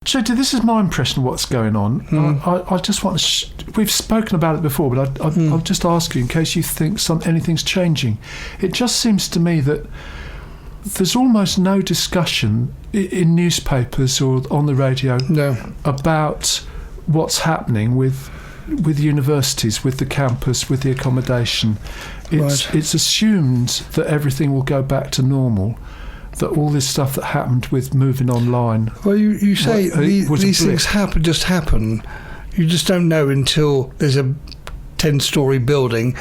Judy, this is my impression of what's going on. I just want to... we've spoken about it before, but I'll just ask you in case you think anything's changing. It just seems to me that there's almost no discussion in newspapers or on the radio about what's happening with universities, with the campus, with the accommodation. It's assumed that everything will go back to normal, that all this stuff that happened with moving online... Well, you say these things happen. You just don't know until there's a 10-storey building,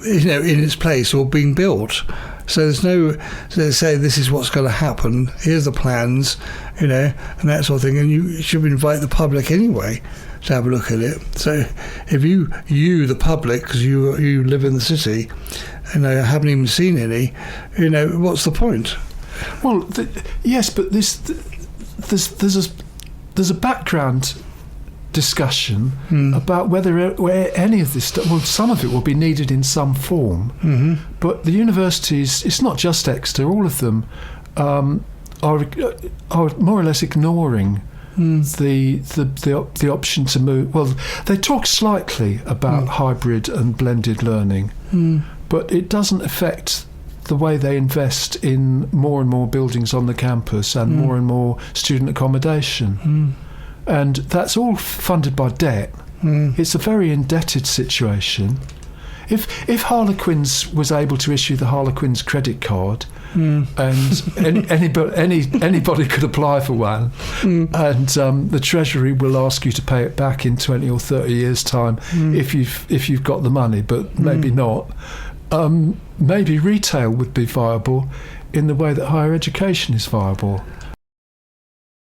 in its place or being built. So there's no... So they say, this is what's going to happen, here's the plans, and that sort of thing. And you should invite the public anyway to have a look at it. So if you the public, because you live in the city, haven't even seen any, what's the point? Well, yes, but there's a background discussion about where any of this stuff... Well, some of it will be needed in some form, but the universities, it's not just Exeter, all of them are more or less ignoring the option to move. Well, they talk slightly about hybrid and blended learning, but it doesn't affect the way they invest in more and more buildings on the campus and more and more student accommodation. And that's all funded by debt. It's a very indebted situation. If Harlequins was able to issue the Harlequins credit card, and anybody could apply for one, and the Treasury will ask you to pay it back in 20 or 30 years' time if you've got the money, but maybe not. Maybe retail would be viable in the way that higher education is viable.